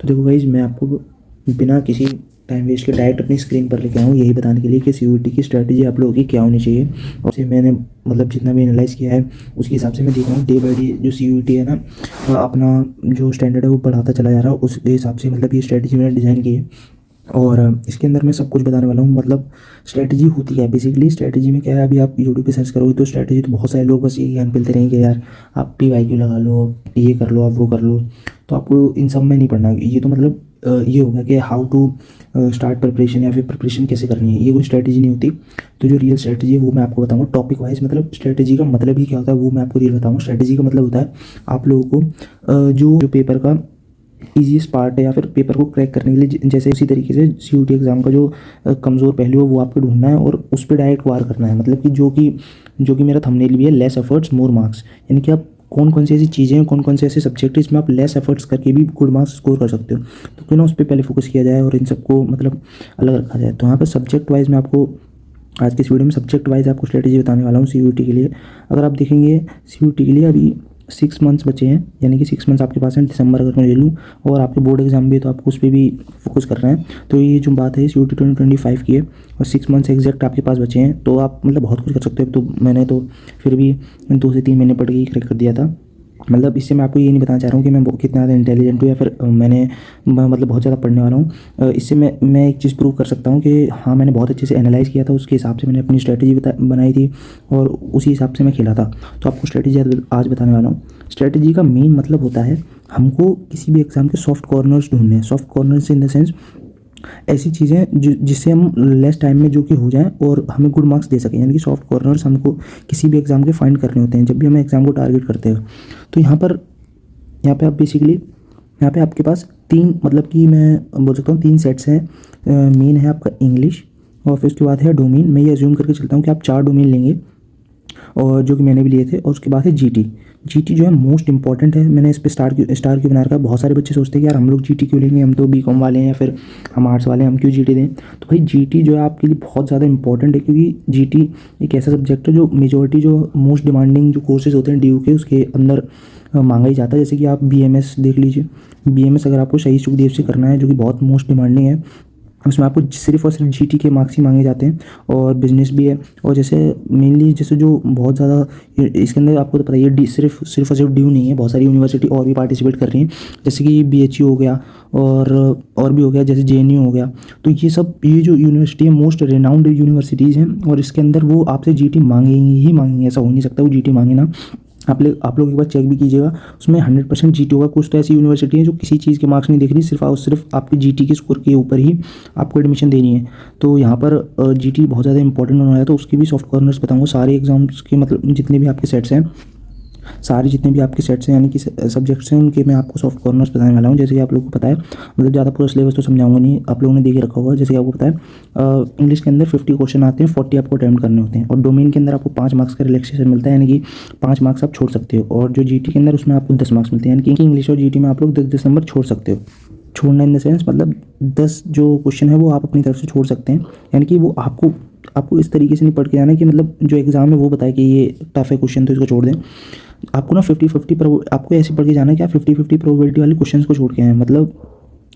तो देखो गाइज, मैं आपको बिना किसी टाइम वेस्ट के डायरेक्ट अपनी स्क्रीन पर लेके आऊँ यही बताने के लिए कि सीयूईटी की स्ट्रैटेजी आप लोगों की क्या होनी चाहिए। और से मैंने मतलब जितना भी एनालाइज़ किया है उसके हिसाब से मैं देख रहा हूँ डे बाई डे जो सीयूईटी है ना, अपना जो स्टैंडर्ड है वो बढ़ाता चला जा रहा है। उस हिसाब से मतलब ये स्ट्रैटेजी मैंने डिज़ाइन की है। और इसके अंदर मैं सब कुछ बताने वाला हूँ। मतलब स्ट्रैटेजी होती क्या है बेसिकली। स्ट्रैटेजी में क्या है, अभी आप यूट्यूब पे सर्च करोगे तो स्ट्रैटेजी तो बहुत सारे लोग बस यही ज्ञान मिलते रहेंगे यार, आप PYQ लगा लो, ये कर लो, आप वो कर लो। तो आपको इन सब में नहीं पढ़ना। ये तो मतलब ये होगा कि हाउ टू स्टार्ट प्रिपरेशन या फिर प्रिपरेशन कैसे करनी है, ये कोई स्ट्रैटेजी नहीं होती। तो जो रियल स्ट्रैटेजी है वो मैं आपको बताऊंगा टॉपिक वाइज। मतलब स्ट्रैटेजी का मतलब ही क्या होता है वो मैं आपको रियल बताऊंगा। स्ट्रैटेजी का मतलब होता है आप लोगों को जो पेपर का ईजीएस्ट पार्ट है या फिर पेपर को क्रैक करने के लिए, जैसे उसी तरीके से सीयूटी एग्जाम का जो कमज़ोर पहलू है वो आपको ढूंढना है और उस पर डायरेक्ट वार करना है। मतलब कि जो कि मेरा थंबनेल भी है, लेस एफर्ट्स मोर मार्क्स। यानी कि आप कौन कौन सी ऐसी चीज़ें हैं, कौन कौन से ऐसे सब्जेक्ट है इसमें आप लेस एफर्ट्स करके भी गुड मार्क्स स्कोर कर सकते हो। तो क्यों ना उस पर पहले फोकस किया जाए और इन सबको मतलब अलग रखा जाए। तो यहाँ पर सब्जेक्ट वाइज मैं आपको आज की इस वीडियो में सब्जेक्ट वाइज आपको स्ट्रेटेजी बताने वाला हूँ सीयूटी के लिए। अगर आप देखेंगे सीयूटी के लिए अभी 6 मंथ्स बचे हैं, यानी कि 6 मंथ्स आपके पास हैं। दिसंबर अगर मैं ले लूँ और आपके बोर्ड एग्जाम भी है तो आपको उस पर भी फोकस कर रहे हैं। तो ये जो बात है सीयूटी 2025 की है और 6 मंथ्स एग्जैक्ट आपके पास बचे हैं, तो आप मतलब बहुत कुछ कर सकते हो। तो मैंने तो फिर भी 2 से 3 महीने पढ़ के ही क्रैक कर दिया था। मतलब इससे मैं आपको ये नहीं बताना चाह रहा हूँ कि मैं कितना ज़्यादा इंटेलिजेंट हूँ या फिर मैंने मतलब बहुत ज़्यादा पढ़ने वाला हूँ। इससे मैं एक चीज़ प्रूव कर सकता हूँ कि हाँ, मैंने बहुत अच्छे से एनालाइज़ किया था, उसके हिसाब से मैंने अपनी स्ट्रैटेजी बनाई थी और उसी हिसाब से मैं खेला था। तो आपको स्ट्रैटेजी आज बताने वाला हूँ। स्ट्रैटेजी का मेन मतलब होता है हमको किसी भी एग्ज़ाम के सॉफ्ट कॉर्नर्स ढूंढने हैं। Soft corners in the sense ऐसी चीज़ें जिससे हम लेस टाइम में जो कि हो जाएं और हमें गुड मार्क्स दे सकें। यानी कि सॉफ्ट कॉर्नर्स हमको किसी भी एग्ज़ाम के फाइंड करने होते हैं जब भी हम एग्ज़ाम को टारगेट करते हैं। तो यहाँ पे आप बेसिकली यहाँ पे आपके पास तीन, मतलब कि मैं बोल सकता हूँ 3 सेट्स हैं। मेन है आपका इंग्लिश और फिर उसके बाद है डोमेन। मैं ये अज्यूम करके चलता हूँ कि आप 4 डोमेन लेंगे और जो कि मैंने भी लिए थे। और उसके बाद है जीटी जो है मोस्ट इंपॉर्टेंट है। मैंने इस पर स्टार क्यों बना रखा है। बहुत सारे बच्चे सोचते हैं कि यार हम लोग जीटी क्यों लेंगे, हम तो बीकॉम वाले हैं या फिर हम आर्ट्स वाले हैं, हम क्यों जीटी दें। तो भाई जीटी जो है आपके लिए बहुत ज़्यादा इंपॉर्टेंट है, क्योंकि जीटी एक ऐसा सब्जेक्ट है जो मेजोरिटी जो मोस्ट डिमांडिंग जो कोर्सेज होते हैं DU के उसके अंदर मांगा ही जाता है। जैसे कि आप BMS देख लीजिए। BMS अगर आपको शहीद सुखदेव से करना है जो कि बहुत मोस्ट डिमांडिंग है, उसमें आपको सिर्फ और सिर्फ जीटी के मार्क्स ही मांगे जाते हैं। और बिजनेस भी है। और जैसे मेनली जैसे जो बहुत ज़्यादा इसके अंदर आपको तो पता ही है, सिर्फ और सिर्फ DU नहीं है, बहुत सारी यूनिवर्सिटी और भी पार्टिसिपेट कर रही हैं। जैसे कि BHU हो गया और भी हो गया, जैसे JNU हो गया। तो ये जो यूनिवर्सिटी है मोस्ट रेनाउंड यूनिवर्सिटीज़ हैं और इसके अंदर वो आपसे जीटी मांगेंगी ही मांगेंगे। ऐसा हो नहीं सकता वो जीटी मांगे ना। आप लोग एक बार चेक भी कीजिएगा, उसमें 100% जीटी होगा। कुछ तो ऐसी यूनिवर्सिटी है जो किसी चीज़ के मार्क्स नहीं देख रही, सिर्फ और सिर्फ आपके जीटी के स्कोर के ऊपर ही आपको एडमिशन देनी है। तो यहाँ पर जीटी बहुत ज़्यादा इंपॉर्टेंट होने वाला है। तो उसके भी सॉफ्ट कॉर्नर्स बताऊँगा। सारे एग्जाम्स के मतलब जितने भी आपके सेट्स हैं, सारे जितने भी आपके सेट्स हैं यानी कि सब्जेक्ट्स हैं, उनके मैं आपको सॉफ्ट कॉर्नर्स बताने वाला हूँ। जैसे कि आप लोगों को पता है, मतलब ज़्यादा पूरा सिलेबस तो समझाऊंगा नहीं, आप लोगों ने देख के रखा होगा। जैसे कि आपको पता है इंग्लिश के अंदर 50 क्वेश्चन आते हैं, 40 आपको अटैम्प्ट करने होते हैं। और डोमेन के अंदर आपको 5 मार्क्स का रिलैक्सेशन मिलता है, यानी कि 5 मार्क्स आप छोड़ सकते हो। और जो जीटी के अंदर उसमें आपको 10 मार्क्स मिलते हैं, यानी कि इंग्लिश और जीटी में आप लोग 10 नंबर छोड़ सकते हो। छोड़ना इन द सेंस मतलब 10 जो क्वेश्चन है वो आप अपनी तरफ से छोड़ सकते हैं। यानी कि वो आपको इस तरीके से नहीं पढ़ के जाना कि मतलब जो एग्ज़ाम है वो बताए कि ये टफ है क्वेश्चन तो इसको छोड़ दें। आपको ना 50-50 आपको ऐसे पढ़ के जाना है कि आप 50-50 प्रोबेबिलिटी वाले क्वेश्चंस को छोड़ के आए। मतलब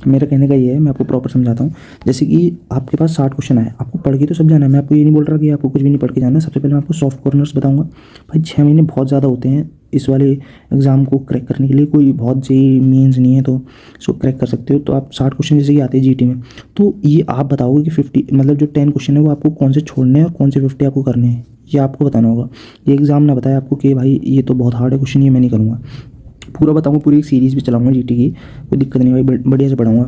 मेरा कहने का ये है, मैं आपको प्रॉपर समझाता हूँ। जैसे कि आपके पास 60 क्वेश्चन आए, आपको पढ़ के तो सब जाना है। मैं आपको ये नहीं बोल रहा कि आपको कुछ भी नहीं पढ़ के जाना है। सबसे पहले मैं आपको सॉफ्ट कॉर्नर्स बताऊंगा। भाई 6 महीने बहुत ज़्यादा होते हैं इस वाले एग्ज़ाम को क्रैक करने के लिए। कोई बहुत सही मीन्स नहीं है तो इसको क्रैक कर सकते हो। तो आप 60 क्वेश्चन जैसे कि आते हैं जीटी में, तो ये आप बताओगे कि 50 मतलब जो 10 क्वेश्चन है वो आपको कौन से छोड़ने हैं और कौन से 50 आपको करने हैं, ये आपको बताना होगा। ये एग्ज़ाम ना बताए आपको कि भाई ये तो बहुत हार्ड है क्वेश्चन, ये मैं नहीं करूँगा। पूरा बताऊँगा, पूरी एक सीरीज़ भी चलाऊँगा जीटी की, कोई दिक्कत नहीं भाई, बढ़िया से पढ़ाऊँगा।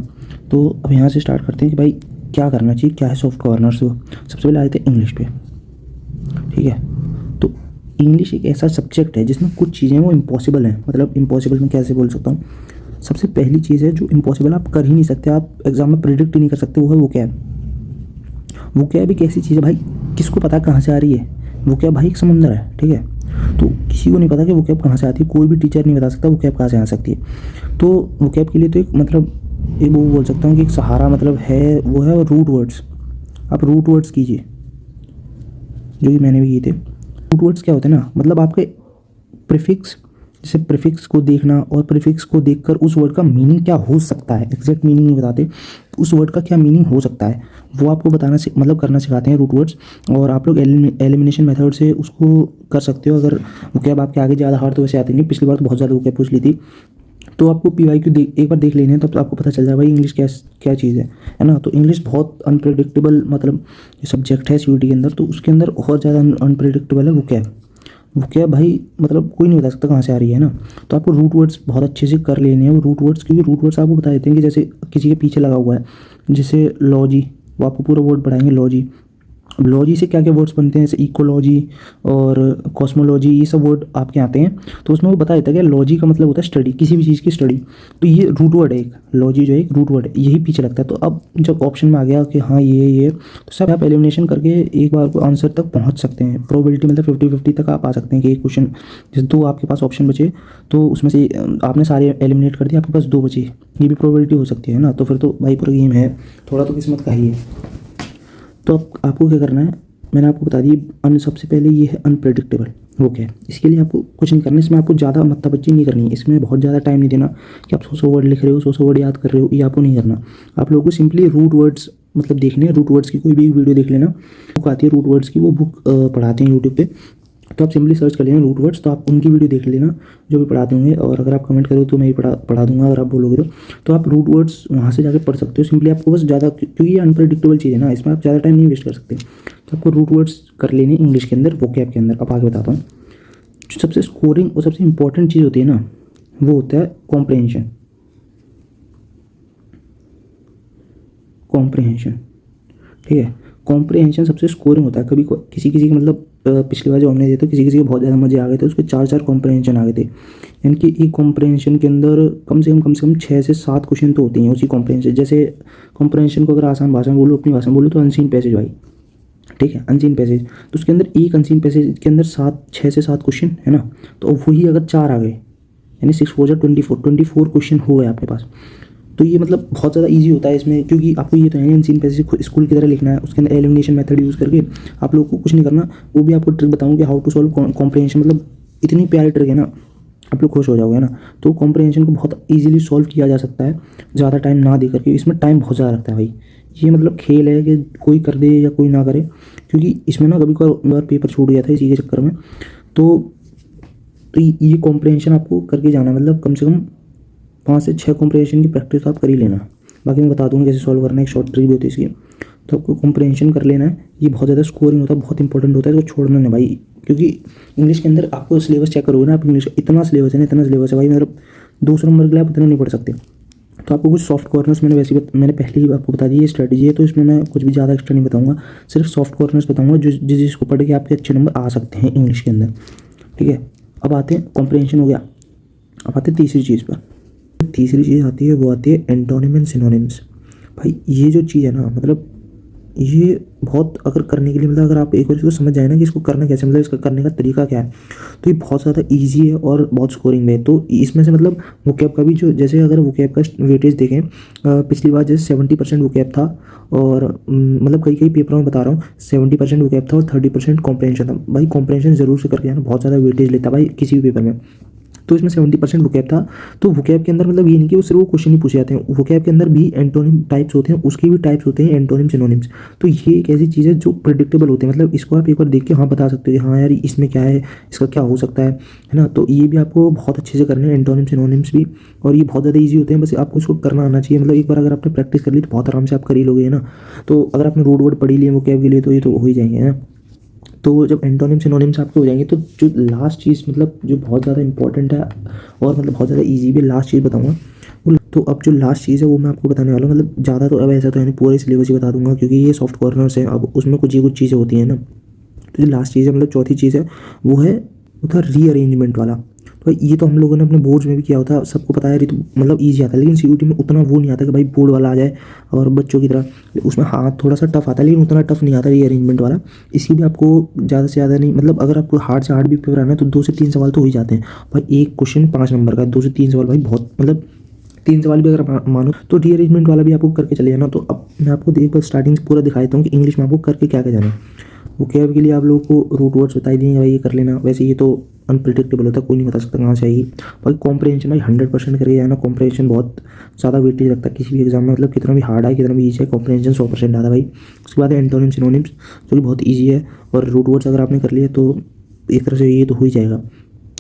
तो अब यहाँ से स्टार्ट करते हैं कि भाई क्या करना चाहिए, क्या है सॉफ्ट कॉर्नर्स। सबसे पहले आते हैं इंग्लिश पे, ठीक है। तो इंग्लिश एक ऐसा सब्जेक्ट है जिसमें कुछ चीज़ें वो इम्पॉसिबल हैं। मतलब इम्पॉसिबल मैं कैसे बोल सकता हूँ। सबसे पहली चीज़ है जो इम्पॉसिबल आप कर ही नहीं सकते, आप एग्ज़ाम में प्रिडिक्ट ही नहीं कर सकते, वो है वो क्या है। वो क्या है भी कैसी चीज़ है भाई, किसको पता कहाँ से आ रही है। वो क्या भाई एक समंदर है, ठीक है। तो किसी को नहीं पता कि वो कैब कहाँ से आती है, कोई भी टीचर नहीं बता सकता वो कैब कहाँ से आ सकती है। तो वो कैब के लिए तो एक मतलब एक वो बोल सकता हूँ कि एक सहारा मतलब है, वो है रूट वर्ड्स। आप रूट वर्ड्स कीजिए जो कि मैंने भी किए थे। रूट वर्ड्स क्या होते हैं ना, मतलब आपके प्रीफिक्स जैसे प्रीफिक्स को देखना और प्रीफिक्स को देखकर उस वर्ड का मीनिंग क्या हो सकता है, एग्जैक्ट मीनिंग नहीं बताते, उस वर्ड का क्या मीनिंग हो सकता है वो आपको बताना मतलब करना सिखाते हैं रूट वर्ड्स। और आप लोग एलिमिनेशन मेथड से उसको कर सकते हो। अगर वोकैब आपके आगे ज़्यादा हार्ड तो वैसे आती नहीं, पिछली बार तो बहुत ज़्यादा वोकैब पूछ ली थी, तो आपको PYQ एक बार देख लेने हैं, तब तो आपको पता चल जाए भाई इंग्लिश क्या क्या चीज़ है ना। तो इंग्लिश बहुत अनप्रेडिक्टेबल मतलब सब्जेक्ट है CUET के अंदर, तो उसके अंदर बहुत ज़्यादा अनप्रेडिक्टेबल है वोकैब। वोकैब भाई मतलब कोई नहीं बता सकता कहाँ से आ रही है ना। तो आपको रूट वर्ड्स बहुत अच्छे से कर लेने हैं वो रूट वर्ड्स, क्योंकि रूट वर्ड्स आपको बता देते हैं कि जैसे किसी के पीछे लगा हुआ है, जैसे लॉजी, वो आपको पूरा वर्ड पढ़ाएंगे लॉजी। अब लॉजी से क्या क्या वर्ड्स बनते हैं, जैसे इकोलॉजी और कॉस्मोलॉजी, ये सब वर्ड आपके आते हैं। तो उसमें वो बता देता है कि लॉजी का मतलब होता है स्टडी, किसी भी चीज़ की स्टडी। तो ये रूट वर्ड है एक, लॉजी जो है एक रूट वर्ड है, यही पीछे लगता है। तो अब जब ऑप्शन में आ गया कि हाँ ये तो सब आप एलिमिनेशन करके एक बार को आंसर तक पहुँच सकते हैं। प्रोबेबिलिटी मतलब 50-50 तक आप आ सकते हैं कि एक क्वेश्चन, जैसे 2 आपके पास ऑप्शन बचे तो उसमें से आपने सारे एलिमिनेट कर दिए, आपके पास 2 बचे, ये भी प्रोबेबिलिटी हो सकती है ना। तो फिर तो भाई पूरा गेम है, थोड़ा तो किस्मत का ही है। तो अब आपको क्या करना है, मैंने आपको बता दी सबसे पहले ये है अनप्रेडिक्टेबल ओके। इसके लिए आपको कुछ नहीं करना, इसमें आपको ज़्यादा मतबच्ची नहीं करनी है, इसमें बहुत ज़्यादा टाइम नहीं देना कि आप 100 वर्ड लिख रहे हो, 100 वर्ड याद कर रहे हो, ये आपको नहीं करना। आप लोगों को सिंपली रूट वर्ड्स मतलब देखने हैं। रूट वर्ड्स की कोई भी वीडियो देख लेना, बुक आती है रूट वर्ड्स की, वो बुक पढ़ाते हैं यूट्यूब पे, तो आप सिंपली सर्च कर लेना रूट वर्ड्स, तो आप उनकी वीडियो देख लेना जो भी पढ़ाते होंगे। और अगर आप कमेंट करो तो मैं ही पढ़ा दूंगा, अगर आप बोलोगे तो आप रूट वर्ड्स वहाँ से जाकर पढ़ सकते हो। सिंपली आपको बस ज़्यादा, क्योंकि ये अनप्रेडिक्टेबल चीज़ है ना, इसमें आप ज़्यादा टाइम नहीं वेस्ट कर सकते, तो आपको रूट वर्ड्स कर लेने इंग्लिश के अंदर, वोकैब के अंदर। अब आगे बताता हूँ। जो सबसे स्कोरिंग और सबसे इंपॉर्टेंट चीज़ होती है ना, वो होता है कॉम्प्रहेंशन। कॉम्प्रहेंशन ठीक है, कॉम्प्रहेंशन सबसे स्कोरिंग होता है। कभी किसी किसी के मतलब पिछली बार जो हमने दिया था, किसी किसी के बहुत ज़्यादा मजे आ गए थे, उसके 4-4 कॉम्प्रहेंशन आ गए थे। यानी कि एक कॉम्प्रहेंशन के अंदर कम से कम 6 से 7 क्वेश्चन तो होती हैं उसी कॉम्प्रहेंशन। जैसे कॉम्प्रहेंशन को अगर आसान भाषा में बोलो, अपनी भाषा में बोलो, तो अनसीन पैसेज भाई, ठीक है, अनसीन पैसेज। तो उसके अंदर एक अनसीन पैसेज के अंदर 6 से 7 क्वेश्चन है ना। तो वही अगर 4 आ गए, यानी 6 4 24 क्वेश्चन हो गए आपके पास। तो ये मतलब बहुत ज़्यादा इजी होता है इसमें, क्योंकि आपको ये तो है अनसीन पैसेज स्कूल की तरह लिखना है, उसके अंदर एलिमिनेशन मेथड यूज़ करके आप लोगों को कुछ नहीं करना। वो भी आपको ट्रिक बताऊँ कि हाउ टू सॉल्व कॉम्प्रहेंशन, मतलब इतनी प्यारी ट्रिक है ना, आप लोग खुश हो जाओगे ना। तो कॉम्प्रहेंशन को बहुत ईजिली सॉल्व किया जा सकता है ज़्यादा टाइम ना दे करके। इसमें टाइम बहुत ज़्यादा लगता है भाई, ये मतलब खेल है कि कोई कर दे या कोई ना करे, क्योंकि इसमें ना कभी बार पेपर छूट गया था इसी के चक्कर में। तो ये कॉम्प्रहेंशन आपको करके जाना, मतलब कम से कम 5 से 6 कॉम्प्रहेंशन की प्रैक्टिस आप कर ही लेना। बाकी मैं बता दूँगा कैसे सॉल्व करना है, एक शॉर्ट ट्रिक भी होती है इसकी। तो आपको कॉम्प्रहेंशन कर लेना है, ये बहुत ज़्यादा स्कोरिंग होता है, बहुत इंपॉर्टेंट होता है, इसको छोड़ना नहीं भाई। क्योंकि इंग्लिश के अंदर आपको सिलेबस चेक करोगे ना, आप इंग्लिश इतना सिलेबस है ना, इतना सिलेबस है भाई, मतलब 200 नंबर के लिए आप इतना नहीं पढ़ सकते। तो आपको कुछ सॉफ्ट कॉर्नर्स मैंने मैंने पहले ही आपको बता दी ये स्ट्रेटजी है, तो इसमें मैं कुछ भी ज़्यादा एक्स्ट्रा नहीं बताऊँगा, सिर्फ सॉफ्ट कॉर्नर्स बताऊँगा जो जिसको पढ़ के आपके अच्छे नंबर आ सकते हैं इंग्लिश के अंदर, ठीक है। अब आते हैं, कॉम्प्रहेंशन हो गया, अब आते हैं तीसरी चीज़ पर। तीसरी चीज़ आती है, वो आती है एंटोनिम एंड सिनोनिम्स। भाई ये जो चीज़ है ना, मतलब ये बहुत अगर करने के लिए, मतलब अगर आप एक बार इसको समझ जाए ना कि इसको करना कैसे, मतलब इसका करने का तरीका क्या है, तो ये बहुत ज़्यादा इजी है और बहुत स्कोरिंग है। तो इसमें से मतलब वोकैब का भी जो, जैसे अगर वोकैब का वेटेज देखें, पिछली बार जैसे 70% वोकैब था, और मतलब कई पेपरों में बता रहा हूँ 70% वोकैब था और 30% कॉम्प्रहेंशन था। भाई कॉम्प्रहेंशन जरूर से करके आना, बहुत ज़्यादा वेटेज लेता भाई किसी भी पेपर में। तो इसमें 70% वोकैब था। तो वोकैब के अंदर मतलब ये नहीं कि वो सिर्फ वो क्वेश्चन ही पूछे जाते हैं, वोकैब के अंदर भी एंटोनिम टाइप्स होते हैं, उसके भी टाइप्स होते हैं एंटोनिम सिनोनिम्स। तो ये एक ऐसी चीज़ है जो प्रेडिक्टेबल होते हैं, मतलब इसको आप एक बार देख के हाँ बता सकते हो हाँ यार इसमें क्या है, इसका क्या हो सकता है ना। तो ये भी आपको बहुत अच्छे से करने हैं एंटोनिम सिनोनिम्स भी, और ये बहुत ज़्यादा ईजी होते हैं, बस आपको इसको करना आना चाहिए। मतलब एक बार अगर आपने प्रैक्टिस कर ली तो बहुत आराम से आप कर ही लोगे ना। तो अगर आपने रूट वर्ड पढ़ी लिए वोकैब के लिए, तो ये तो हो ही जाएंगे ना। तो जब एंटोनिम सिनोनिम्स आपके हो जाएंगे, तो जो लास्ट चीज़ मतलब जो बहुत ज़्यादा इंपॉर्टेंट है और मतलब बहुत ज़्यादा इजी भी, लास्ट चीज़ बताऊंगा वो। तो अब जो लास्ट चीज़ है वो मैं आपको बताने वाला हूँ, मतलब ज़्यादा तो अब ऐसा तो है नहीं, पूरे सिलेबस ही बता दूंगा, क्योंकि ये सॉफ्ट कॉर्नर्स हैं, अब उसमें कुछ चीज़ें होती हैं ना। तो जो लास्ट चीज़ है, मतलब चौथी चीज़ है, वो था रीअरेंजमेंट वाला। तो ये तो हम लोगों ने अपने बोर्ड्स में भी किया होता, सबको पता है, तो मतलब ईजी आता है। लेकिन CUET में उतना वो नहीं आता कि भाई बोर्ड वाला आ जाए और बच्चों की तरह, उसमें हाँ थोड़ा सा टफ आता है, लेकिन उतना टफ नहीं आता रीअरेंजमेंट वाला। इसकी भी आपको ज़्यादा से ज़्यादा नहीं, मतलब अगर आपको हार्ड से हार्ड भी पेपर आना है तो 2 से 3 सवाल तो हो ही जाते हैं भाई। एक क्वेश्चन 5 नंबर का, 2 से 3 सवाल भाई बहुत, मतलब 3 सवाल भी अगर मानो तो रीअरेंजमेंट वाला भी आपको करके चले जाना। तो अब मैं आपको एक बार स्टार्टिंग से पूरा दिखा देता हूँ कि इंग्लिश में आपको करके क्या क्या जाना है। वोकैब के लिए आप लोगों को रूट वर्ड्स बताई दिए भाई, ये कर लेना। वैसे ये तो अनप्रिडिक्टेबल होता है, कोई नहीं बता सकता कहाँ से आएगी। भाई कॉम्प्रिहेंशन भाई 100% करके जाना, कॉम्प्रिहेंशन बहुत ज़्यादा वेटेज रखता है किसी भी एग्जाम में, मतलब कितना भी हार्ड है कितना भी ईजी है, कॉम्प्रिहेंशन 100% आता है भाई। उसके बाद एंटोनिम सिनोनिम्स जो कि बहुत ईजी है, और रूट वर्ड्स अगर आपने कर लिया तो एक तरह से ये तो हो ही जाएगा।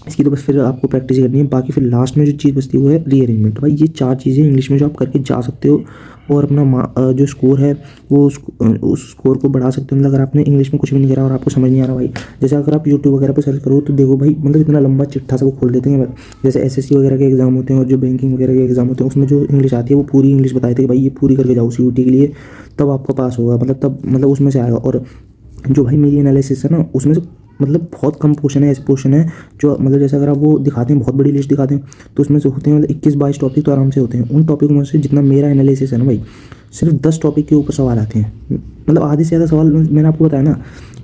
इसकी तो बस फिर आपको प्रैक्टिस करनी है। बाकी फिर लास्ट में जो चीज़ बचती है वो है रीअरेंजमेंट। भाई ये 4 चीज़ें इंग्लिश में जो आप करके जा सकते हो और अपना जो स्कोर है वो उस स्कोर को बढ़ा सकते हो। मतलब अगर आपने इंग्लिश में कुछ भी नहीं करा और आपको समझ नहीं आ रहा भाई, जैसे अगर आप यूट्यूब वगैरह पे सर्च करो तो देखो भाई, मतलब इतना लंबा चिट्ठा सब खोल देते हैं। जैसे एसएससी वगैरह के एग्जाम होते हैं और जो बैंकिंग वगैरह के एग्जाम होते हैं उसमें जो इंग्लिश आती है वो पूरी इंग्लिश बताए थे कि भाई ये पूरी करके जाओ सीयूटी के लिए, तब आपका पास होगा, मतलब तब मतलब उसमें से आएगा। और जो भाई मेरी एनालिसिस है ना उसमें से मतलब बहुत कम पोर्शन है, ऐसे पोर्शन है जो मतलब जैसे अगर आप वो दिखाते हैं बहुत बड़ी लिस्ट दिखाते हैं तो उसमें से होते हैं मतलब 21-22 टॉपिक तो आराम से होते हैं। उन टॉपिक में से जितना मेरा एनालिसिस है ना भाई, सिर्फ 10 टॉपिक के ऊपर सवाल आते हैं। मतलब आधे से ज़्यादा सवाल मैंने आपको बताया ना,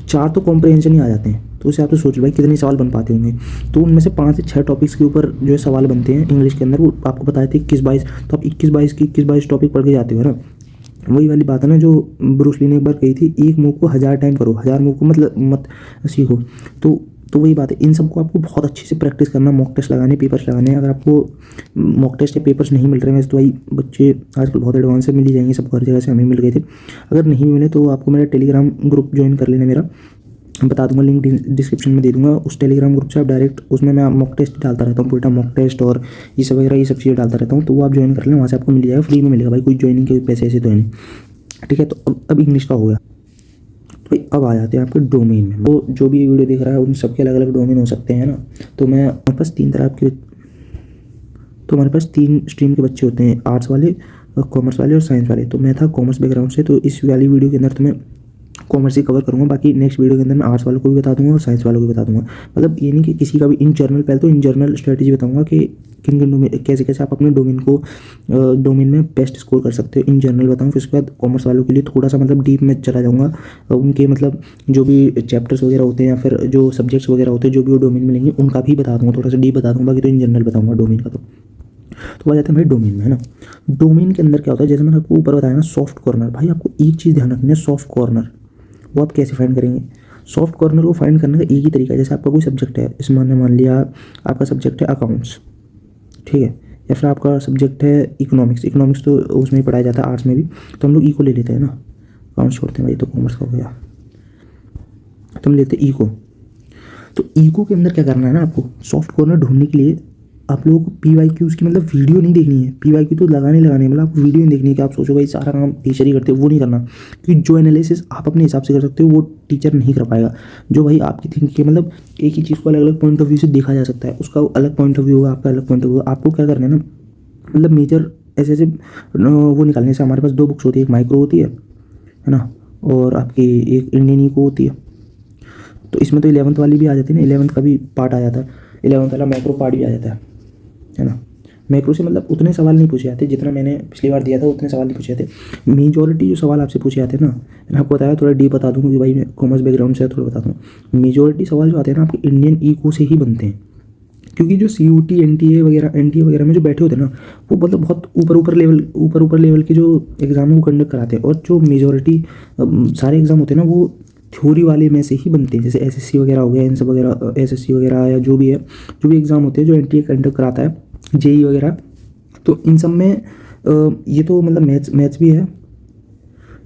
4 तो कॉम्प्रिहेंशन ही आ जाते हैं। तो उससे आप तो सोच लो भाई कितने सवाल बन पाते होंगे। तो उनमें से 5 से 6 टॉपिक्स के ऊपर जो है सवाल बनते हैं इंग्लिश के अंदर, वो आपको बताए थे 21-22, तो आप 21-22 टॉपिक पढ़ के जाते हो ना। वही वाली बात है ना जो ब्रूस ली ने एक बार कही थी, एक मूव को 1000 टाइम करो, 1000 मूव को मतलब मत सीखो। तो वही बात है, इन सबको आपको बहुत अच्छे से प्रैक्टिस करना, मॉक टेस्ट लगाने, पेपर्स लगाने। अगर आपको मॉक टेस्ट या पेपर्स नहीं मिल रहे हैं वैसे तो भाई बच्चे आजकल बहुत एडवांस से मिल ही जाएंगे, सबको हर जगह से हमें मिल गए थे। अगर नहीं मिले तो आपको मेरा टेलीग्राम ग्रुप ज्वाइन कर लेना, मेरा बता दूंगा, लिंक डिस्क्रिप्शन में दे दूंगा। उस टेलीग्राम ग्रुप से आप डायरेक्ट, उसमें मैं मॉक टेस्ट डालता रहता हूँ, पूरा मॉक टेस्ट और ये सब वगैरह ये सब चीज़ें डालता रहता हूँ। तो वो आप ज्वाइन कर लें, वहाँ से आपको मिल जाएगा, फ्री में मिलेगा भाई, कोई ज्वाइनिंग के पैसे ऐसे तो है नहीं। ठीक है, तो अब इंग्लिश का हो गया। तो भाई अब आ जाते हैं आपके डोमेन में। वो जो भी वीडियो देख रहा है उन सबके अलग अलग डोमेन हो सकते हैं ना। तो हमारे पास 3 तरह के, तो हमारे पास 3 स्ट्रीम के बच्चे होते हैं, आर्ट्स वाले, कॉमर्स वाले और साइंस वाले। तो मैं था कॉमर्स बैकग्राउंड से, तो इस वाली वीडियो के अंदर तो मैं कॉमर्स ही कवर करूँगा। बाकी नेक्स्ट वीडियो के अंदर मैं आर्ट्स वालों को भी बता दूंगा और साइंस वालों को भी बता दूंगा। मतलब ये नहीं कि किसी का भी इन जनरल, पहले तो इन जनरल स्ट्रेटेजी बताऊंगा कि किन किन डोमेन, कैसे कैसे आप अपने डोमेन में बेस्ट स्कोर कर सकते हो, इन जनरल बताऊँगा। फिर उसके बाद कॉमर्स वालों के लिए थोड़ा सा मतलब डीप में चला जाऊँगा, उनके मतलब जो भी चैप्टर्स वगैरह होते हैं या फिर जो सब्जेक्ट्स वगैरह होते हैं जो भी वो डोमेन में लेंगे उनका भी बता दूँगा, थोड़ा सा डीप बता दूँगा। बाकी तो इन जनरल बताऊँगा डोमेन का। तो आ जाते हैं भाई डोमेन में, है ना। डोमेन के अंदर क्या होता है, जैसे मैंने आपको ऊपर बताया ना सॉफ्ट कॉर्नर। भाई आपको एक चीज़ ध्यान रखनी है, सॉफ्ट कॉर्नर वो आप कैसे फाइंड करेंगे। सॉफ्ट कॉर्नर को फाइंड करने का एक ही तरीका है, जैसे आपका कोई सब्जेक्ट है, इसमें मान लिया आपका सब्जेक्ट है अकाउंट्स, ठीक है, या फिर आपका सब्जेक्ट है इकोनॉमिक्स तो उसमें ही पढ़ाया जाता है आर्ट्स में भी, तो हम लोग इको ले लेते हैं ना, अकाउंट्स छोड़ते हैं भाई, तो कॉमर्स का हो गया, तो हम लेते हैं इको। तो इको के अंदर क्या करना है ना, आपको सॉफ्ट कॉर्नर ढूंढने के लिए आप लोगों को PYQs की मतलब वीडियो नहीं देखनी है। PYQ तो लगाने मतलब आपको वीडियो नहीं देखनी है कि आप सोचो भाई सारा काम टीचर ही करते हैं, वो नहीं करना। क्योंकि जो एनालिसिस आप अपने हिसाब से कर सकते हो वो टीचर नहीं कर पाएगा। जो भाई आपकी थिंकिंग है, मतलब एक ही चीज़ को अलग अलग पॉइंट ऑफ व्यू से देखा जा सकता है, उसका अलग पॉइंट ऑफ व्यू होगा, आपका अलग पॉइंट ऑफ व्यू। आपको क्या करना है ना, मतलब मेजर ऐसे वो निकालने से, हमारे पास 2 बुक्स होती है, एक माइक्रो होती है ना, और आपकी एक इंडियन इको होती है। तो इसमें तो 11th वाली भी आ जाती है ना, 11th का भी पार्ट आ जाता है, 11th वाला मैक्रो पार्ट भी आ जाता है ना। मैक्रो से मतलब उतने सवाल नहीं पूछे जाते जितना मैंने पिछली बार दिया था, उतने सवाल नहीं पूछे जाते। मेजॉरिटी जो सवाल आपसे पूछे जाते हैं ना, मैंने आपको बताया, थोड़ा डीप बता दूँ क्योंकि भाई मैं कॉमर्स बैकग्राउंड से थोड़ा बता दूँ। मेजॉरिटी सवाल जो आते हैं ना आपके इंडियन इको से ही बनते हैं, क्योंकि जो CUT NTA वगैरह में जो बैठे होते हैं ना, वो मतलब बहुत ऊपर लेवल के जो एग्जाम है वो कंडक्ट कराते हैं। और जो मेजॉरिटी सारे एग्जाम होते हैं ना वो थ्योरी वाले में से ही बनते हैं, जैसे SSC वगैरह हो गया, इन सब वगैरह, SSC वगैरह या जो भी है, जो भी एग्ज़ाम होते हैं जो NTA कंडक्ट कराता है, JEE वगैरह, तो इन सब में ये तो मतलब मैथ्स भी है।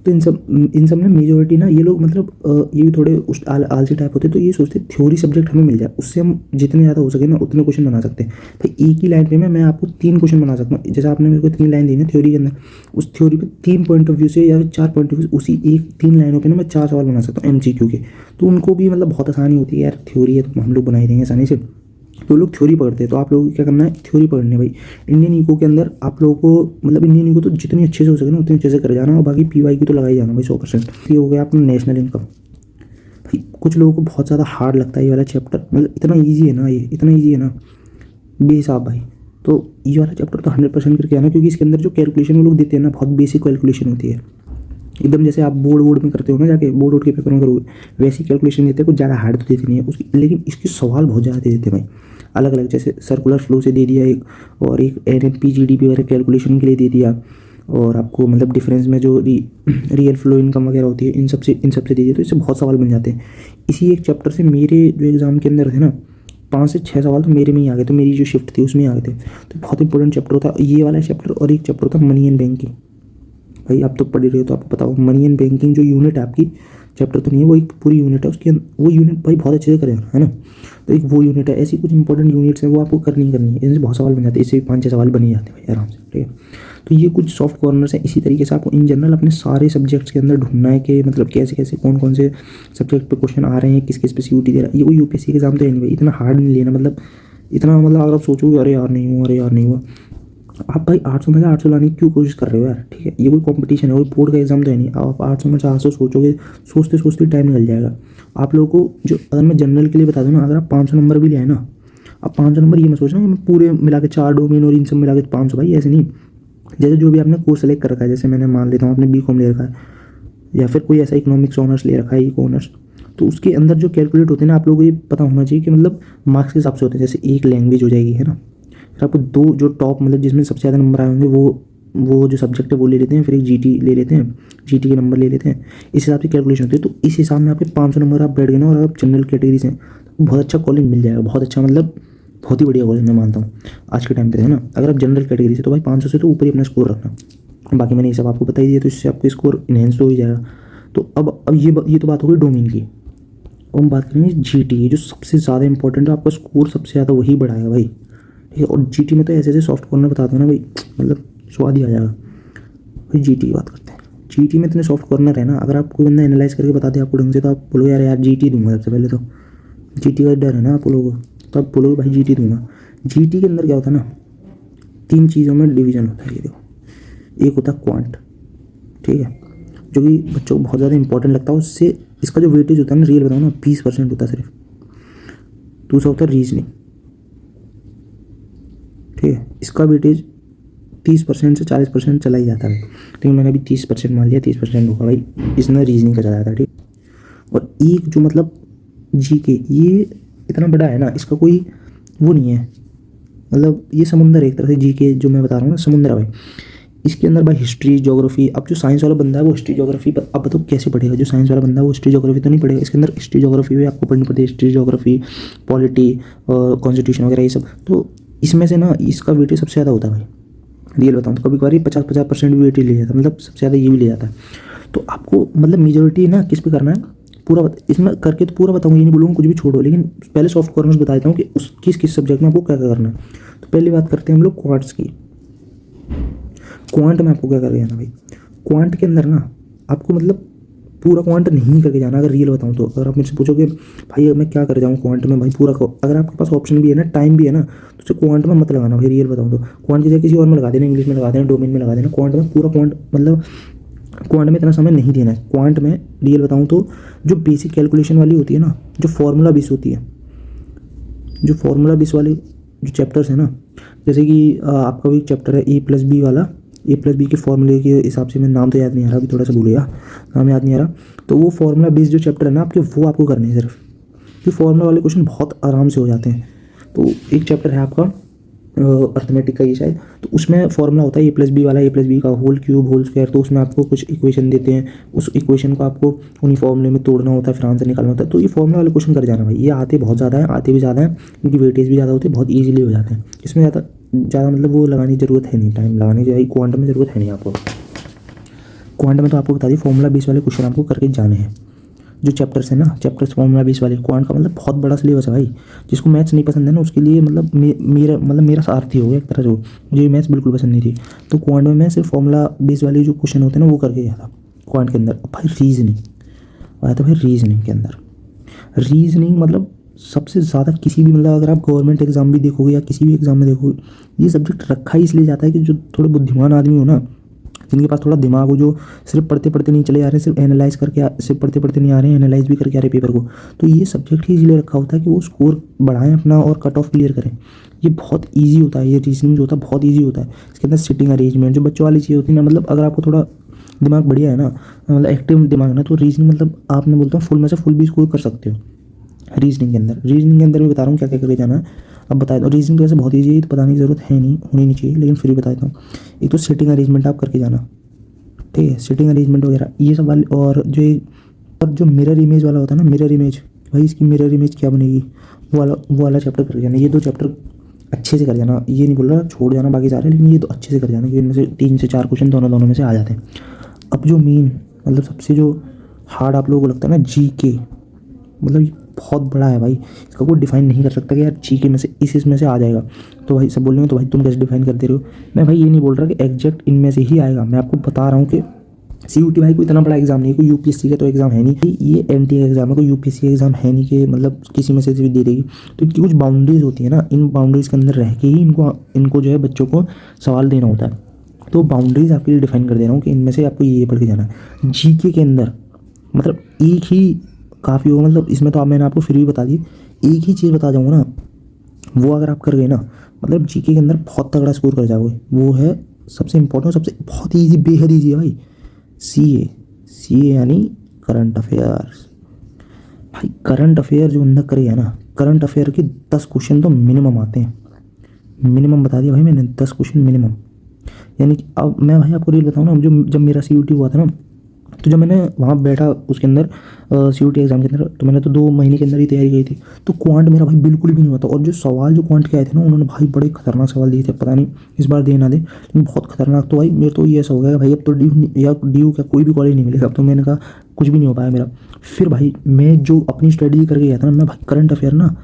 तो इन सब में मेजॉरिटी ना ये लोग मतलब ये भी थोड़े आलसी टाइप होते हैं, तो ये सोचते हैं थ्योरी सब्जेक्ट हमें मिल जाए, उससे हम जितने ज़्यादा हो सके ना उतने क्वेश्चन बना सकते हैं। तो एक ही लाइन पे मैं आपको 3 क्वेश्चन बना सकता हूँ। जैसे आपने मेरे को 3 लाइन दी ना थ्योरी के अंदर, उस थ्योरी पे 3 पॉइंट ऑफ व्यू से या 4 पॉइंट ऑफ व्यू, उसी 3 लाइनों पे ना मैं 4 सवाल बना सकता हूँ MCQ के। तो उनको भी मतलब बहुत आसानी होती है यार, थ्योरी है तो हम लोग बना ही देंगे आसानी से। तो लोग थ्योरी पढ़ते हैं, तो आप लोगों को क्या करना है, थ्योरी पढ़नी है भाई। इंडियन इको के अंदर आप लोगों को मतलब इंडियन इको तो जितनी अच्छे से हो सके ना उतनी अच्छे से कर जाना, और बाकी PYQ तो लगा ही जाना भाई 100%। ये हो गया अपना नेशनल इनकम। भाई कुछ लोगों को बहुत ज़्यादा हार्ड लगता है ये वाला चैप्टर, मतलब इतना ईजी है ना, ये इतना ईजी है ना बेहिसाब भाई। तो ये वाला चैप्टर तो 100% करके आना, क्योंकि इसके अंदर जो कैलकुलेशन वो लोग देते हैं ना बहुत बेसिक कैलकुलेशन होती है, एकदम जैसे आप बोर्ड में करते हो ना, जाके बोर्ड के पेपर में करोगे वैसी कैलकुलेशन देते हैं, कुछ ज़्यादा हार्ड तो देते नहीं है उसकी, लेकिन इसके सवाल बहुत ज़्यादा दे देते हैं भाई, अलग अलग। जैसे सर्कुलर फ्लो से दे दिया एक, और एक NNP GDP वगैरह कैलकुलेशन के लिए दे दिया, और आपको मतलब डिफरेंस में जो रियल फ्लो इनकम वगैरह होती है इन सब से दे दिया। तो इससे बहुत सवाल बन जाते हैं। इसी एक चैप्टर से मेरे जो एग्ज़ाम के अंदर थे ना 5 से 6 सवाल तो मेरे में ही आ गए, तो मेरी जो शिफ्ट थी उसमें आ गए थे। तो बहुत इंपॉर्टेंट चैप्टर होता है ये वाला चैप्टर, और एक चैप्टर होता है मनी एंड बैंकिंग। भाई आप तो पढ़ ही रहे हो तो आपको पता हो, मनी एंड बैंकिंग जो यूनिट है आपकी, चैप्टर तो नहीं है वो, एक पूरी यूनिट है, उसके वो यूनिट भाई बहुत अच्छे से करें, है ना। तो एक वो यूनिट है, ऐसी कुछ इंपॉर्टेंट यूनिट्स हैं वो आपको करनी है। इनसे बहुत सवाल बन जाते हैं, इससे भी 5-6 सवाल बन ही जाते हैं भाई आराम से, ठीक है। तो ये कुछ सॉफ्ट कॉर्नर्स हैं। इसी तरीके से आपको इन जनरल अपने सारे सब्जेक्ट्स के अंदर ढूंढना है कि मतलब कैसे कैसे कौन कौन से सब्जेक्ट पे क्वेश्चन आ रहे हैं, किस किस पे सीयूटी दे रहा है। ये कोई यूपीएससी के एग्जाम तो है नहीं भाई, इतना हार्ड नहीं लेना, मतलब इतना मतलब अगर आप सोचोगे अरे यार नहीं हुआ, अरे यार नहीं हुआ, आप भाई 800 में से 800 लाने की क्यों कोशिश कर रहे हो यार, ठीक है। ये कोई कंपटीशन है, कोई बोर्ड का एग्जाम तो है नहीं। आप 800 में से 800 सोचोगे, सोचते सोचते टाइम निकल जाएगा आप लोगों को। जो अगर मैं जनरल के लिए बता दूँ ना, अगर आप 500 नंबर भी ले आए ना, आप 500 नंबर ये मत सोचना कि मैं पूरे मिला के 4 डोमेन और इन सब मिला के 500, भाई ऐसे नहीं। जैसे जो भी आपने कोर्स सेलेक्ट कर रखा है, जैसे मैंने मान लेता हूँ आपने बीकॉम ले रखा है, या फिर कोई ऐसा इकोनॉमिक्स ऑनर्स ले रखा है, इको ऑनर्स, तो उसके अंदर जो कैलकुलेट होते हैं ना, आप लोगों को ये पता होना चाहिए कि मतलब मार्क्स के हिसाब से होते हैं। जैसे एक लैंग्वेज हो जाएगी, है ना, फिर आपको 2 जो टॉप मतलब जिसमें सबसे ज़्यादा नंबर आए होंगे वो जो सब्जेक्ट है वो ले लेते हैं, फिर एक जीटी ले लेते हैं, जीटी के नंबर ले लेते हैं, इस हिसाब से कैलकुलेशन होती है। तो इस हिसाब में आपके 500 नंबर आप बैठ गए ना, और आप जनरल कैटेगरी से तो बहुत अच्छा कॉलेज मिल जाएगा, बहुत अच्छा मतलब बहुत ही बढ़िया कॉलेज मैं मानता हूँ आज के टाइम पे, है ना। अगर आप जनरल कैटेगरी से तो भाई 500 से तो ऊपर ही अपना स्कोर रखना। बाकी मैंने ये सब आपको बता ही दिया, तो इससे आपका स्कोर इनहेंस तो हो ही जाएगा। तो अब ये तो बात हो गई डोमेन की। अब हम बात करेंगे जीटी, जो सबसे ज़्यादा इंपॉर्टेंट है, आपका स्कोर सबसे ज़्यादा वही बढ़ाएगा भाई, ठीक है। और जीटी में तो ऐसे ऐसे सॉफ्ट कॉर्नर बता दो ना भाई, मतलब स्वाद ही आ जाएगा भाई। जीटी की बात करते हैं, जीटी में इतने सॉफ्ट कॉर्नर है ना, अगर आप कोई बंदा एनालाइज करके बता दे आपको ढंग से, तो आप बोलो यार यार जीटी दूंगा। सबसे पहले तो जीटी का डर है ना आप लोगों को, तो आप बोलोगे भाई जीटी दूंगा। जीटी के अंदर क्या होता है ना, 3 चीज़ों में डिवीजन होता है। ये देखो, एक होता है क्वांट, ठीक है, जो कि बच्चों को बहुत ज़्यादा इंपॉर्टेंट लगता है। उससे इसका जो वेटेज होता है ना, रियल बताऊँ ना, 20% होता है सिर्फ। दूसरा होता है रीजनिंग, ठीक है, इसका वेटेज 30% से 40% चला ही जाता है, लेकिन मैंने अभी 30% मान लिया, 30% होगा भाई, इसमें रीजनिंग का चला जाता है, ठीक। और एक जो मतलब जीके, ये इतना बड़ा है ना, इसका कोई वो नहीं है, मतलब ये समुंदर है एक तरह से। जीके जो मैं बता रहा हूँ ना, समुंदर है भाई। इसके अंदर भाई हिस्ट्री ज्योग्राफी, अब जो साइंस वाला बंदा है वो हिस्ट्री ज्योग्राफी पर अब बताओ कैसे पढ़ेगा। जो साइंस वाला बंदा है वो हिस्ट्री ज्योग्राफी तो नहीं पढ़ेगा, इसके अंदर हिस्ट्री ज्योग्राफी भी आपको पढ़नी पड़ती है, हिस्ट्री ज्योग्राफी, पॉलिटी, कॉन्स्टिट्यूशन वगैरह ये सब। तो इसमें से ना इसका वेटेज सबसे ज़्यादा होता है भाई, रियल बताऊँ तो। कभी कभार 50% भी वेटेज ले जाता है, मतलब सबसे ज़्यादा ये भी ले जाता है। तो आपको मतलब मेजोरिटी ना किस पे करना है पूरा इसमें करके तो पूरा बताऊँगा, ये नहीं बोलूँगा कुछ भी छोड़ो, लेकिन पहले सॉफ्ट कॉर्नर्स बता देता हूँ कि उस किस किस सब्जेक्ट में आपको क्या क्या करना है। तो पहली बात करते हैं हम लोग क्वांट्स की। क्वांट में आपको क्या करके जाना भाई, क्वांट के अंदर ना आपको मतलब पूरा क्वांट नहीं करके जाना। अगर रियल बताऊँ तो, अगर आप मुझसे पूछोगे भाई मैं क्या कर जाऊँ क्वांट में, भाई पूरा अगर आपके पास ऑप्शन भी है ना, टाइम भी है ना, तो उसे क्वांट में मत लगाना भाई। रियल बताऊँ तो क्वांट की जगह किसी और में लगा देना, इंग्लिश में लगा देना, डोमेन में लगा देना। क्वांट में पूरा क्वांट मतलब क्वांट में इतना समय नहीं देना है। क्वांट में रियल बताऊँ तो जो बेसिक कैलकुलेशन वाली होती है ना, जो फॉर्मूला बेस होती है, जो फॉर्मूला बेस वाले जो चैप्टर्स हैं ना, जैसे कि आपका भी चैप्टर है A+B वाला, A+B के फॉर्मूले के हिसाब से, मैं नाम तो याद नहीं आ रहा, अभी थोड़ा सा भूल गया, नाम याद नहीं आ रहा। तो वो फॉर्मूला बेस्ड जो चैप्टर है ना आपके, वो आपको करने हैं सिर्फ, कि फॉर्मूला वाले क्वेश्चन बहुत आराम से हो जाते हैं। तो एक चैप्टर है आपका अर्थमेटिक का ये शायद, तो उसमें फॉर्मूला होता है A+B वाला, A+B का होल क्यूब होल स्क्वायर। तो उसमें आपको कुछ इक्वेशन देते हैं, उस इक्वेशन को आपको उन्हीं फॉर्मूले में तोड़ना होता है, फिर आंसर निकालना होता है। तो ये फॉर्मूला वाले क्वेश्चन कर जाना भाई, ये आते बहुत ज़्यादा है, आते भी ज़्यादा है, क्योंकि वेटेज भी ज़्यादा होती है, बहुत ईजिली हो जाते हैं। इसमें ज़्यादा मतलब वो लगाने की ज़रूरत है नहीं, टाइम लगाने की क्वांट में ज़रूरत है नहीं आपको। क्वांट में तो आपको बता दी फॉर्मूला बेस वाले क्वेश्चन आपको करके जाने हैं। जो चैप्टर्स है ना, चैप्टर्स फॉर्मूला बेस वाले, क्वांट का मतलब बहुत बड़ा सिलेबस है भाई। जिसको मैथ्स नहीं पसंद है ना, उसके लिए मतलब मेरा सारथी हो गया एक तरह से। मुझे मैथ्स बिल्कुल पसंद नहीं थी, तो क्वांट में मैं सिर्फ फॉर्मूला बेस वाले जो क्वेश्चन होते हैं ना वो करके गया था क्वांट के अंदर। भाई रीजनिंग आया था भाई, रीजनिंग के अंदर रीजनिंग मतलब सबसे ज़्यादा किसी भी मतलब अगर आप गवर्नमेंट एग्जाम भी देखोगे या किसी भी एग्जाम में देखोगे, ये सब्जेक्ट रखा ही इसलिए जाता है कि जो थोड़े बुद्धिमान आदमी हो ना, जिनके पास थोड़ा दिमाग हो, जो सिर्फ पढ़ते पढ़ते नहीं चले आ रहे, सिर्फ एनालाइज करके सिर्फ पढ़ते पढ़ते नहीं आ रहे हैं, एनालाइज भी करके आ रहे पेपर को, तो ये सब्जेक्ट ही इसलिए रखा होता है कि वो स्कोर बढ़ाएं अपना और कट ऑफ क्लियर करें। ये बहुत ईजी होता है, ये रीजनिंग जो होता है बहुत ईजी होता है। इसके अंदर सिटिंग अरेंजमेंट जो बच्चों वाली चीज़ होती है ना, मतलब अगर आपको थोड़ा दिमाग बढ़िया है ना, मतलब एक्टिव दिमाग है ना, तो रीजनिंग मतलब आप मैं बोलता हूँ फुल में से फुल भी स्कोर कर सकते हो रीजनिंग के अंदर। रीजनिंग के अंदर भी बता रहा हूँ क्या क्या करके जाना है, अब बता दो। रीजनिंग तो वैसे बहुत ईजी है, तो बताने की ज़रूरत है नहीं, होनी नहीं चाहिए, लेकिन फिर भी बता देता हूँ। एक तो सिटिंग अरेंजमेंट आप करके जाना, ठीक है, सिटिंग अरेंजमेंट वगैरह ये सब वाले। और जो मिरर इमेज वाला होता है ना, मिरर इमेज भाई इसकी मिरर इमेज क्या बनेगी, वो वाला चैप्टर कर जाना। ये 2 चैप्टर अच्छे से कर जाना, ये नहीं बोल रहा छोड़ जाना बाकी सारे, लेकिन ये तो अच्छे से कर जाना कि इनमें से 3 से 4 क्वेश्चन दोनों में से आ जाते हैं। अब जो मेन मतलब सबसे जो हार्ड आप लोगों को लगता है ना, जीके, मतलब ये बहुत बड़ा है भाई, इसका कोई डिफाइन नहीं कर सकता कि यार जीके में से इसमें से आ जाएगा। तो भाई सब बोल रहे हो तो भाई तुम कैसे डिफाइन करते रहे हो। मैं भाई ये नहीं बोल रहा कि एग्जैक्ट इनमें से ही आएगा, मैं आपको बता रहा हूँ कि सीयूटी भाई कोई इतना बड़ा एग्जाम नहीं है, कोई यूपीएससी का तो एग्जाम है नहीं, ये एनटीए का एग्जाम है, कोई यूपीएससी का एग्जाम है नहीं कि मतलब किसी में से भी दे देगी। तो इनकी कुछ बाउंड्रीज होती है ना, इन बाउंड्रीज के अंदर रह के ही इनको जो है बच्चों को सवाल देना होता है। तो बाउंड्रीज आपके लिए डिफाइन कर दे रहा हूँ कि इनमें से आपको ये पढ़ के जाना है। जीके के अंदर मतलब एक ही काफ़ी होगा, मतलब इसमें तो आप मैंने आपको फिर भी बता दी, एक ही चीज़ बता जाऊँगा ना, वो अगर आप कर गए ना मतलब जीके के अंदर बहुत तगड़ा स्कोर कर जाओगे। वो है सबसे इंपॉर्टेंट, सबसे बहुत ईजी, बेहद ईजी है भाई, सीए यानी करंट अफेयर्स। भाई करंट अफेयर जो बंदा करेगा ना, करंट अफेयर के 10 क्वेश्चन तो मिनिमम आते हैं, मिनिमम बता दिया भाई मैंने, 10 क्वेश्चन मिनिमम। यानी कि अब मैं भाई आपको रियल बताऊँ ना, जो जब मेरा सीयूटी हुआ था ना, तो जब मैंने वहाँ बैठा उसके अंदर सीयूटी एग्जाम के अंदर, तो मैंने तो 2 महीने के अंदर ही तैयारी की थी। तो क्वांट मेरा भाई बिल्कुल भी नहीं हुआ था, और जो सवाल जो क्वांट के आए थे ना, उन्होंने भाई बड़े खतरनाक सवाल दिए थे, पता नहीं इस बार दे ना दे, लेकिन बहुत खतरनाक। तो भाई मेरे तो ये ऐसा हो गया भाई अब तो डी यू क्या कोई भी कॉलेज नहीं मिलेगा, अब तो मैंने कहा कुछ भी नहीं हो पाया मेरा। फिर भाई मैं जो अपनी स्ट्रेटजी करके गया था ना, मैं भाई करंट अफेयर ना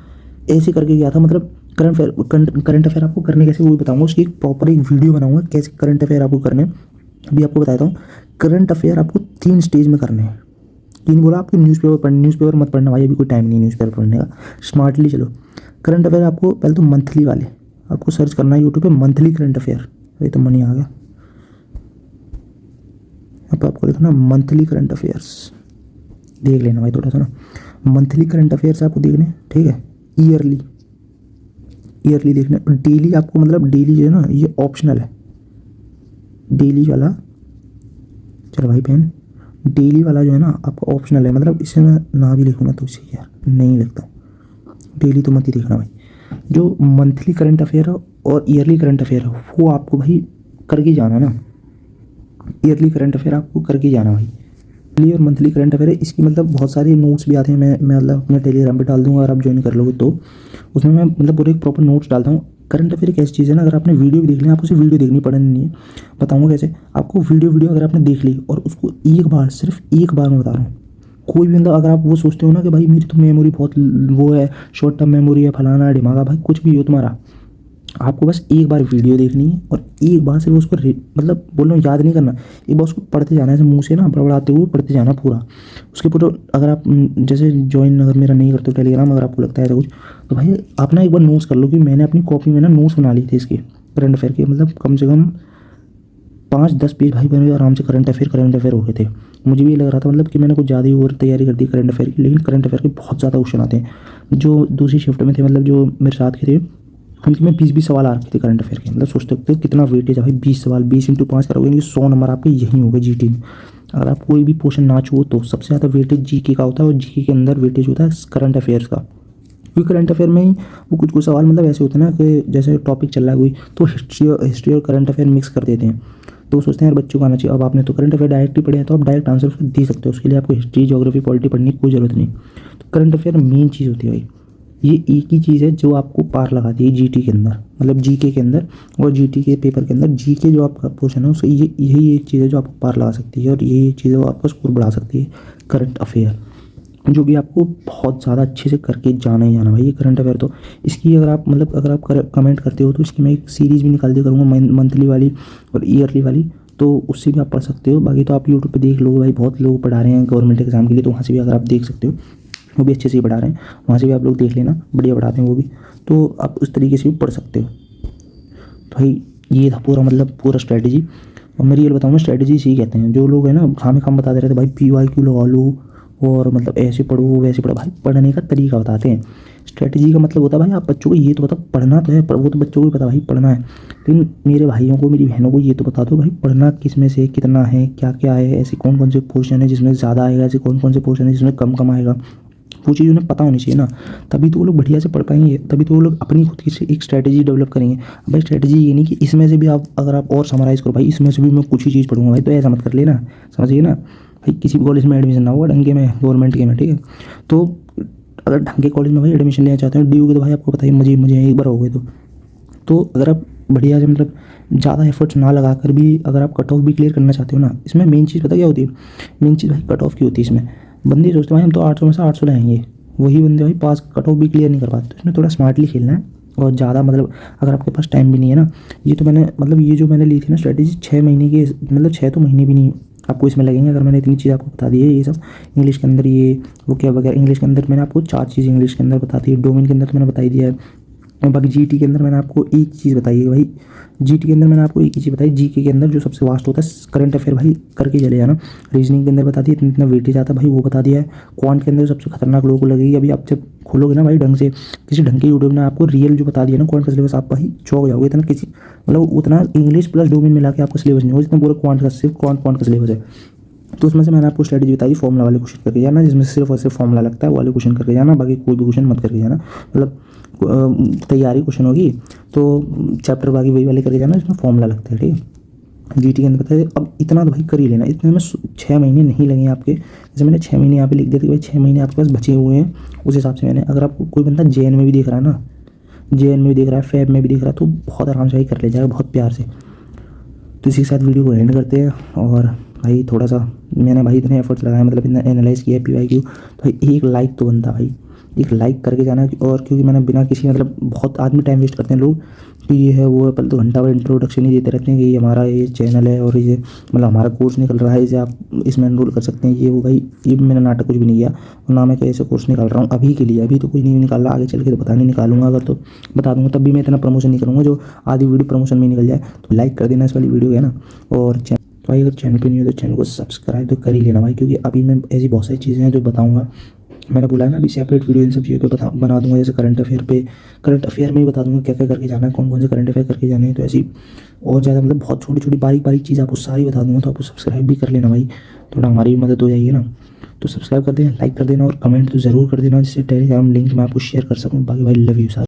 ऐसे करके गया था, मतलब करंट अफेयर आपको करने कैसे वो भी बताऊंगा, उसकी एक प्रॉपर एक वीडियो बनाऊंगा कैसे करंट अफेयर आपको करने। अभी आपको बताता हूँ, करंट अफेयर आपको 3 स्टेज में करने हैं। ये नहीं बोला आपको न्यूज़पेपर मत पढ़ना भाई, अभी कोई टाइम नहीं न्यूज़पेपर पढ़ने का, स्मार्टली चलो। करंट अफेयर आपको पहले तो मंथली वाले आपको सर्च करना है यूट्यूब पे, मंथली करंट अफेयर। ये तो मनी आ गया, अब आपको लिखना मंथली करंट अफेयर्स, देख लेना भाई थोड़ा सा ना, मंथली करंट अफेयर्स आपको देखने, ठीक है। ईयरली देखना, डेली आपको मतलब डेली जो है ना ये ऑप्शनल है, डेली वाला, चलो भाई बहन, डेली वाला जो है ना आपका ऑप्शनल है, मतलब इसे मैं ना भी लिखूँ ना तो इसे यार नहीं लिखता हूँ, डेली तो मत ही देखना भाई। जो मंथली करंट अफेयर है और ईयरली करंट अफेयर है वो आपको भाई करके जाना ना, ईयरली करंट अफेयर आपको करके जाना भाई। ईयरली और मंथली करंट अफेयर है, इसकी मतलब बहुत सारे नोट्स भी आते हैं, मैं मतलब अपने टेलीग्राम पे डाल दूँगा, अगर आप ज्वाइन कर लोगे तो उसमें मैं मतलब पूरे एक प्रॉपर नोट्स डालता हूँ। करंट अफेयर एक ऐसी चीज़ है ना, अगर आपने वीडियो भी देख ली, आपको सिर्फ वीडियो देखनी पड़नी नहीं है, बताऊँगा कैसे आपको। वीडियो अगर आपने देख ली और उसको एक बार, सिर्फ एक बार मैं बता रहा हूँ, कोई भी बंदा, अगर आप वो सोचते हो ना कि भाई मेरी तो मेमोरी बहुत वो है, शॉर्ट टर्म मेमोरी है, फलाना दिमागा, भाई कुछ भी हो तुम्हारा, आपको बस एक बार वीडियो देखनी है और एक बार सिर्फ उसको मतलब बोल रहा हूँ याद नहीं करना, एक बार उसको पढ़ते जाना है, ऐसे मुंह से ना बड़बड़ाते हुए पढ़ते जाना पूरा उसके पूरा। अगर आप जैसे ज्वाइन अगर मेरा नहीं करते हो टेलीग्राम, अगर आपको लगता है तो कुछ, तो भाई आप ना एक बार नोट्स कर लो कि मैंने अपनी कॉपी में ना नोट्स बना लिए थे इसके करंट अफेयर के, मतलब कम से कम 5-10 पेज भाई मेरे आराम से करंट अफेयर हो गए थे। मुझे भी लग रहा था मतलब कि मैंने कुछ ज़्यादा ही और तैयारी कर दी करंट अफेयर की, लेकिन करंट अफेयर के बहुत ज़्यादा क्वेश्चन आते हैं। जो दूसरी शिफ्ट में थे, मतलब जो मेरे साथ के थे, उनके में 20 सवाल आ रखे थे करंट अफेयर के, मतलब सोच सकते हो कितना वेटेज है भाई, 20 सवाल, 20 × 5 करोगे, यानी 100 नंबर आपके यहीं हो गए जीटी में। अगर आप कोई भी पोर्शन ना छुओ तो सबसे ज़्यादा वेटेज जीके का होता है, और जीके के अंदर वेटेज होता है करंट अफेयर्स का, क्योंकि करंट अफेयर में ही वो कुछ सवाल मतलब ऐसे होते हैं ना कि जैसे टॉपिक चल रहा है कोई, तो हिस्ट्री और करंट अफेयर मिक्स कर देते हैं, तो सोचते हैं यार बच्चों को आना चाहिए। अब आपने तो करंट अफेयर डायरेक्ट ही पढ़ा है, तो आप डायरेक्ट आंसर उसको दे सकते हो, उसके लिए आपको हिस्ट्री, ज्योग्राफी, पॉलिटी पढ़ने की कोई ज़रूरत नहीं। तो करंट अफेयर मेन चीज़ होती है भाई, ये एक ही चीज़ है जो आपको पार लगाती है जीटी के अंदर, मतलब जीके के अंदर और जीटी के पेपर के अंदर। जीके जो आपका पोर्शन है उससे यही एक चीज़ है जो आपको पार लगा सकती है, और यही एक चीज़ है वो आपका स्कोर बढ़ा सकती है, करंट अफेयर, जो कि आपको बहुत ज़्यादा अच्छे से करके जाना ही जाना भाई ये करंट अफेयर। तो इसकी अगर आप मतलब अगर आप कमेंट करते हो तो इसकी मैं एक सीरीज़ भी निकाल दिया करूँगा, मंथली वाली और ईयरली वाली, तो उससे भी आप पढ़ सकते हो। बाकी तो आप यूट्यूब पे देख लो भाई, बहुत लोग पढ़ा रहे हैं गवर्नमेंट एग्जाम के लिए, तो वहाँ से भी अगर आप देख सकते हो, वो भी अच्छे से पढ़ा रहे हैं, वहाँ से भी आप लोग देख लेना, बढ़िया पढ़ाते हैं वो भी, तो आप उस तरीके से भी पढ़ सकते हो। तो भाई ये था पूरा मतलब पूरा स्ट्रैटेजी। और मैं रियल बताऊँ, स्ट्रैटेजी इसी कहते हैं। जो लोग हैं ना खामे खाम बताते रहते भाई PYQ लगा लो और मतलब ऐसे पढ़ो वैसे पढ़ो, भाई पढ़ने का तरीका बताते हैं। स्ट्रैटेजी का मतलब होता है भाई आप बच्चों को ये तो बताओ, पढ़ना तो है, वो तो बच्चों को भी पता भाई पढ़ना है, लेकिन मेरे भाइयों को, मेरी बहनों को ये तो बता दो भाई पढ़ना किस में से कितना है, क्या क्या है, ऐसे कौन कौन से पोर्शन है जिसमें ज़्यादा आएगा, ऐसे कौन कौन से पोर्शन है जिसमें कम आएगा, वो चीज़ उन्हें पता होनी चाहिए ना, तभी तो वो लोग बढ़िया से पढ़ पाएंगे, तभी तो वो लोग अपनी खुद की से एक स्ट्रैटेजी डेवलप करेंगे। भाई स्ट्रैटेजी ये नहीं कि इसमें से भी आप अगर आप और समराइज़ करो भाई इसमें से भी मैं कुछ ही चीज़ पढ़ूंगा, भाई तो ऐसा मत कर लेना, समझिए ना भाई। किसी भी कॉलेज में एडमिशन ना होगा डंके में, गवर्नमेंट के में, ठीक है। तो अगर ढंग के कॉलेज में भाई एडमिशन लेना चाहते हो डी यू के, तो भाई आपको पता ही मजे मजे हैं एक बार हो गए तो अगर आप बढ़िया से मतलब ज़्यादा एफर्ट्स ना लगा कर भी अगर आप कट ऑफ भी क्लियर करना चाहते हो ना, इसमें मेन चीज़ पता क्या होती है, मेन चीज़ भाई कट ऑफ की होती है। इसमें बंदे सोचते हैं भाई हम तो 800 में से 800 लाएंगे, वही बंदे भाई पास कट ऑफ भी क्लियर नहीं कर पाते। तो इसमें थोड़ा स्मार्टली खेलना है और ज़्यादा मतलब अगर आपके पास टाइम भी नहीं है ना, ये तो मैंने मतलब ये जो मैंने ली थी ना स्ट्रेटेजी 6 महीने की, मतलब 6 तो महीने भी नहीं आपको इसमें लगेंगे अगर मैंने इतनी चीज़ आपको बता दी है। ये सब इंग्लिश के अंदर ये वो क्या वगैरह, इंग्लिश के अंदर मैंने आपको 4 चीज़ इंग्लिश के अंदर बता दी है, डोमेन के अंदर तो मैंने बताई दिया है, और बाकी जीटी के अंदर मैंने आपको एक चीज़ बताई है भाई, जीटी के अंदर मैंने आपको एक ही चीज़ बताई, जीके के अंदर जो सबसे वास्ट होता है करंट अफेयर भाई करके चले जाना। रीजनिंग के अंदर बता दिया, इतना इतना वेटेज आता है भाई वो बता दिया है। क्वांट के अंदर सबसे खतरनाक लोगों को लगेगी, अभी आप जब खोलोगे ना भाई ढंग से किसी ढंग के यूट्यूब ने आपको रियल जो बता दिया ना क्वांट का सिलेबस, आप भाई चौंक जाओगे। इतना किसी मतलब उतना इंग्लिश प्लस डोमेन मिला के आपका सिलेबस नहीं होगा जितना पूरा क्वांट का सिर्फ क्वांट का सिलेबस है। तो उसमें से मैंने आपको स्ट्रेटेजी बताई फॉर्मूला वाले क्वेश्चन करके जाना, जिसमें सिर्फ और सिर्फ फॉर्मूला लगता है, वो वाले क्वेश्चन करके जाना, बाकी कोई भी क्वेश्चन मत करके जाना। मतलब तैयारी क्वेश्चन होगी तो चैप्टर बाकी वही वाले करके जाना जिसमें फॉर्मूला लगता है, ठीक है। जीटी के अंदर बताइए, अब इतना तो भाई कर ही लेना, इतने में 6 महीने नहीं लगेंगे आपके। जैसे मैंने 6 महीने यहाँ पे लिख दिया था कि भाई 6 महीने आपके पास बचे हुए हैं, उस हिसाब से मैंने, अगर आपको कोई बंदा जेएन में भी देख रहा है ना, जेएन में भी देख रहा है, फैब में भी देख रहा है, तो बहुत आराम से भाई कर ले जाएगा, बहुत प्यार से। तो इसी के साथ वीडियो को एंड करते हैं। और भाई थोड़ा सा मैंने भाई इतने एफर्ट्स लगाए, मतलब इतना एनालाइज किया PYQ, तो भाई एक लाइक तो बनता भाई, एक लाइक करके जाना। और क्योंकि मैंने बिना किसी मतलब बहुत आदमी टाइम वेस्ट करते हैं लोग कि ये है वो है, पहले तो घंटा भर इंट्रोडक्शन ही देते रहते हैं कि ये हमारा ये चैनल है और ये मतलब हमारा कोर्स निकल रहा है, इसे आप इसमें एनरोल कर सकते हैं, ये वो भाई ये मैंने नाटक कुछ भी नहीं किया और ना मैं कैसे कोर्स निकाल रहा हूँ अभी के लिए, अभी तो कुछ नहीं निकाल रहा, आगे चल के तो पता नहीं निकालूंगा, अगर तो बता दूंगा, तब भी मैं इतना प्रमोशन नहीं करूँगा जो आधी वीडियो प्रमोशन में निकल जाए। तो लाइक कर देना इस वाली वीडियो है ना, और तो भाई अगर चैनल पे नहीं हो तो चैनल को सब्सक्राइब तो कर ही लेना भाई, क्योंकि अभी मैं ऐसी बहुत सारी चीज़ें हैं जो बताऊंगा, मैंने बोला है ना अभी सेपरेट वीडियो इन सब चीज़ों पे बना दूंगा। जैसे करंट अफेयर में ही बता दूंगा क्या क्या करके जाना है, कौन कौन से करंट अफेयर करके जाने हैं, तो ऐसी और ज़्यादा मतलब बहुत छोटी छोटी बारीक बारीक चीज़ आपको सारी बता दूंगा। तो आपको सब्सक्राइब भी कर लेना भाई, थोड़ा हमारी भी मदद हो जाएगी ना। तो सब्सक्राइब कर देना, लाइक कर देना और कमेंट तो ज़रूर कर देना, जिससे टेलीग्राम लिंक मैं आपको शेयर कर सकूँ। बाकी भाई लव यू सारे।